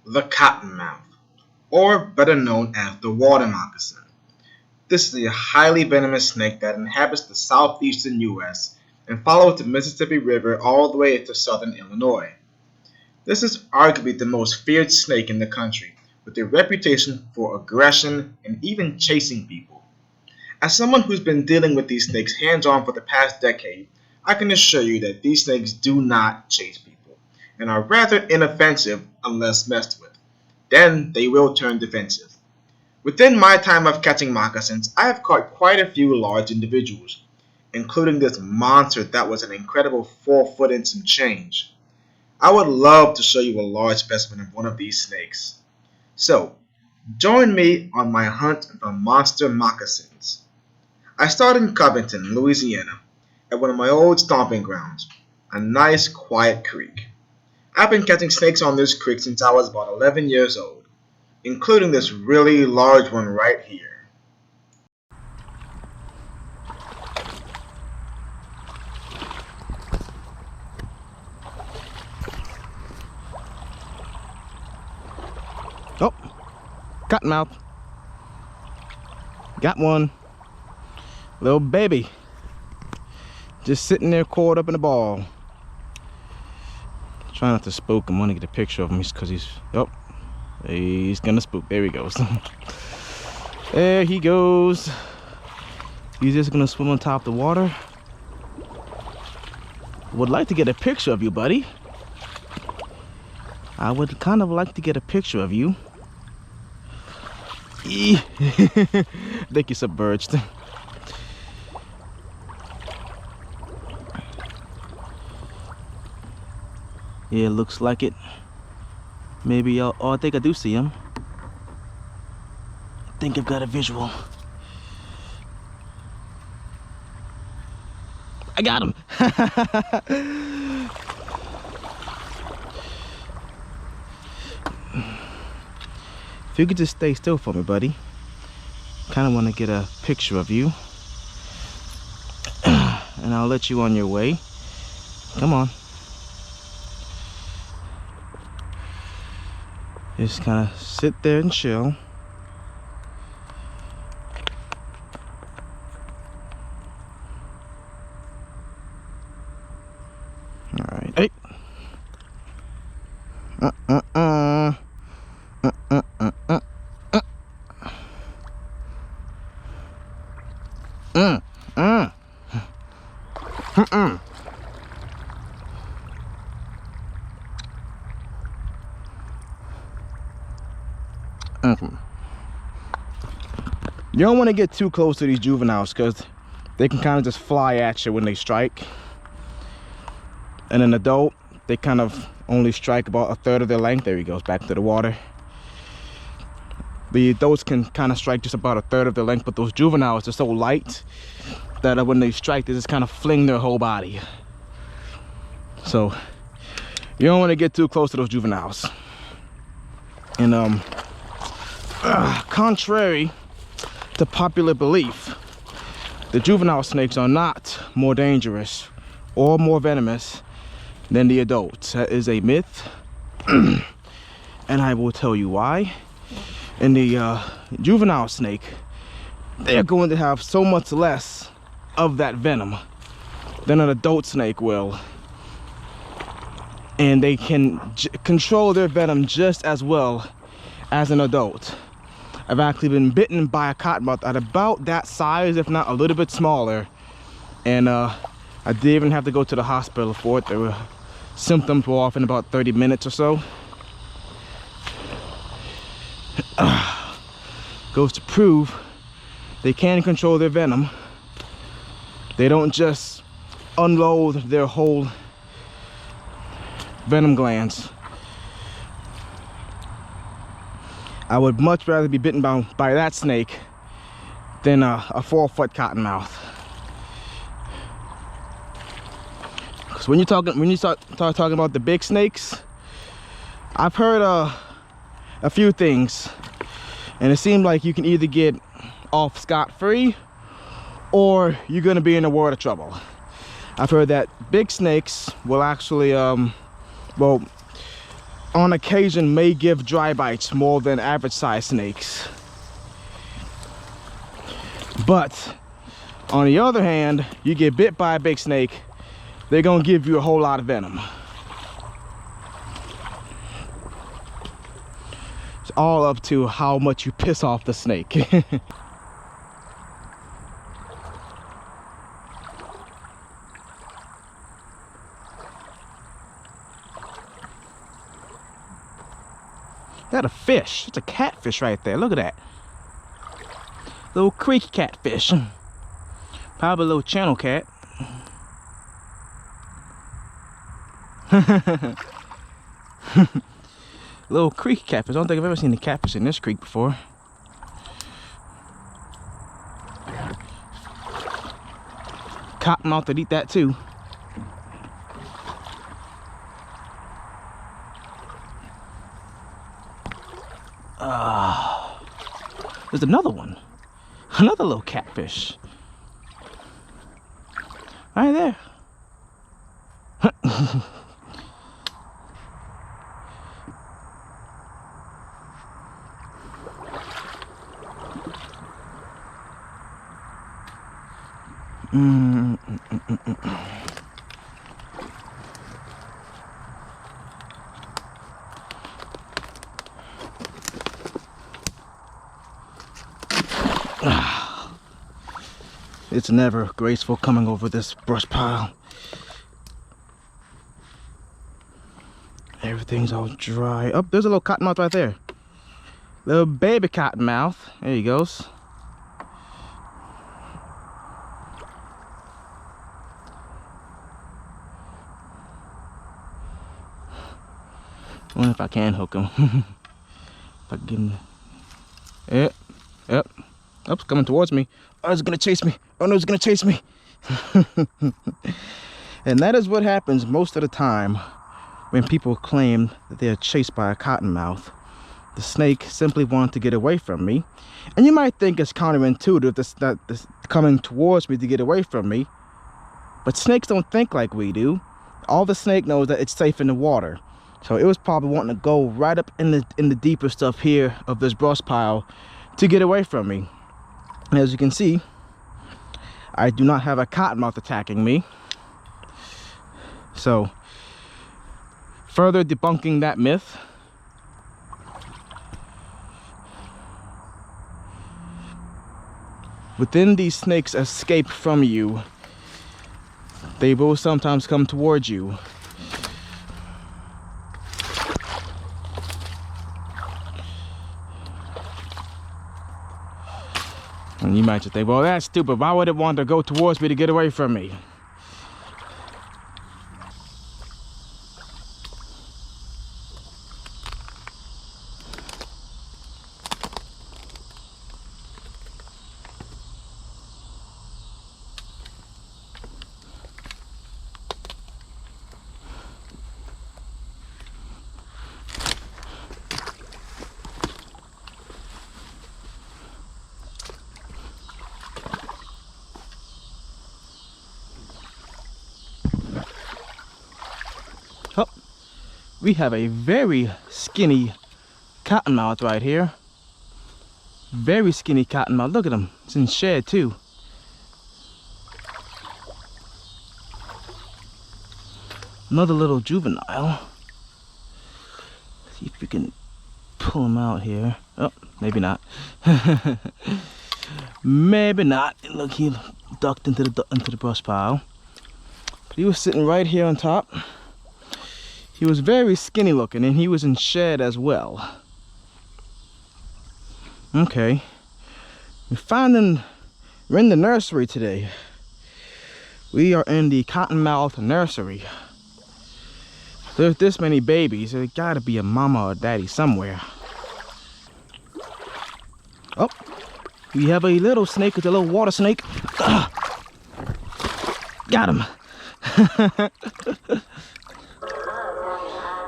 The cottonmouth, or better known as the water moccasin. This is a highly venomous snake that inhabits the southeastern U.S. and follows the Mississippi River all the way to southern Illinois. This is arguably the most feared snake in the country, with a reputation for aggression and even chasing people. As someone who's been dealing with these snakes hands on for the past decade, I can assure you that these snakes do not chase people and are rather inoffensive unless messed with. Then they will turn defensive. Within my time of catching moccasins, I have caught quite a few large individuals, including this monster that was an incredible 4 foot and some change. I would love to show you a large specimen of one of these snakes. So, join me on my hunt for monster moccasins. I started in Covington, Louisiana, at one of my old stomping grounds, a nice quiet creek. I've been catching snakes on this creek since I was about 11 years old, including this really large one right here. Oh, cottonmouth. Got one. Little baby. Just sitting there caught up in a ball. Try not to spook him. I want to get a picture of him because he's gonna spook. There he goes. There he goes. He's just gonna swim on top of the water. Would like to get a picture of you, buddy. I would kind of like to get a picture of you. I think you're submerged. Yeah, looks like it. Maybe oh, I think I do see him. I think I've got a visual. I got him. If you could just stay still for me, buddy. Kind of want to get a picture of you. And I'll let you on your way. Come on. Just kind of sit there and chill. All right. Hey. You don't want to get too close to these juveniles because they can kind of just fly at you when they strike. And an adult, they kind of only strike about a third of their length. There he goes, back to the water. The adults can kind of strike just about a third of their length, but those juveniles are so light that when they strike, they just kind of fling their whole body. So you don't want to get too close to those juveniles. And contrary to popular belief, the juvenile snakes are not more dangerous or more venomous than the adults. That is a myth. And I will tell you why. In the juvenile snake, they're going to have so much less of that venom than an adult snake will. And they can control their venom just as well as an adult. I've actually been bitten by a cottonmouth at about that size, if not a little bit smaller. And I didn't even have to go to the hospital for it. The symptoms were off in about 30 minutes or so. Goes to prove they can control their venom. They don't just unload their whole venom glands. I would much rather be bitten by that snake than a 4-foot cottonmouth. Because when you start talking about the big snakes, I've heard a few things, and it seemed like you can either get off scot-free or you're gonna be in a world of trouble. I've heard that big snakes will actually, well, on occasion may give dry bites more than average size snakes. But on the other hand, you get bit by a big snake, they're gonna give you a whole lot of venom. It's all up to how much you piss off the snake. That a fish. It's a catfish right there. Look at that. Little creek catfish. Probably a little channel cat. Little creek catfish. I don't think I've ever seen a catfish in this creek before. Cottonmouth would eat that too. There's another one. Another little catfish. Right there. It's never graceful coming over this brush pile. Everything's all dry. Oh, there's a little cottonmouth right there. Little baby cottonmouth. There he goes. I wonder if I can hook him. If I can get him. Yep. Yep. Oh, it's coming towards me. Oh, it's gonna chase me. Oh no, it's gonna chase me. And that is what happens most of the time when people claim that they are chased by a cottonmouth. The snake simply wanted to get away from me. And you might think it's counterintuitive that this coming towards me to get away from me. But snakes don't think like we do. All the snake knows that it's safe in the water. So it was probably wanting to go right up in the deeper stuff here of this brush pile to get away from me. As you can see, I do not have a cottonmouth attacking me. So, further debunking that myth. Within these snakes escape from you, they will sometimes come towards you. And you might just think, well, that's stupid. Why would it want to go towards me to get away from me? Oh, we have a very skinny cottonmouth right here. Very skinny cottonmouth. Look at him. It's in shed too. Another little juvenile. See if we can pull him out here. Oh, maybe not. Maybe not. Look, he ducked into the brush pile. But he was sitting right here on top. He was very skinny looking, and he was in shed as well. Okay. We're in the nursery today. We are in the cottonmouth nursery. There's this many babies. There gotta be a mama or daddy somewhere. Oh, we have a little snake. It's a little water snake. Ugh. Got him.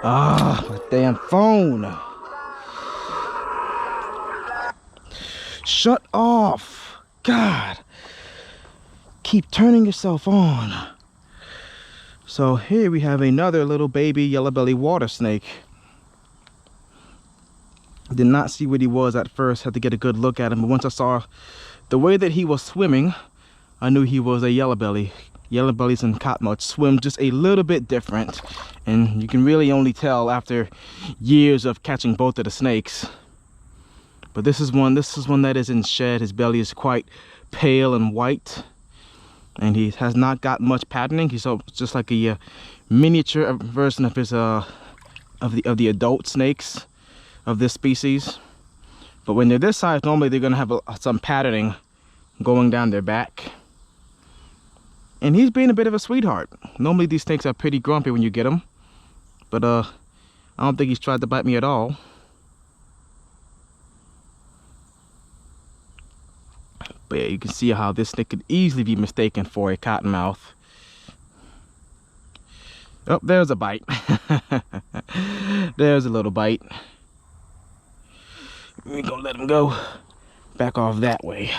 Ah, my damn phone. Shut off. God. Keep turning yourself on. So here we have another little baby yellow belly water snake. Did not see what he was at first, had to get a good look at him, but once I saw the way that he was swimming, I knew he was a yellow belly. Yellow bellies and cottonmouths swim just a little bit different, and you can really only tell after years of catching both of the snakes. But this is one that is in shed. His belly is quite pale and white, and he has not got much patterning. He's just like a miniature version of his of the adult snakes of this species. But when they're this size, normally they're gonna have some patterning going down their back. And he's being a bit of a sweetheart. Normally these snakes are pretty grumpy when you get them, but I don't think he's tried to bite me at all. But yeah, you can see how this snake could easily be mistaken for a cottonmouth. Oh, there's a bite. There's a little bite. We're gonna let him go back off that way.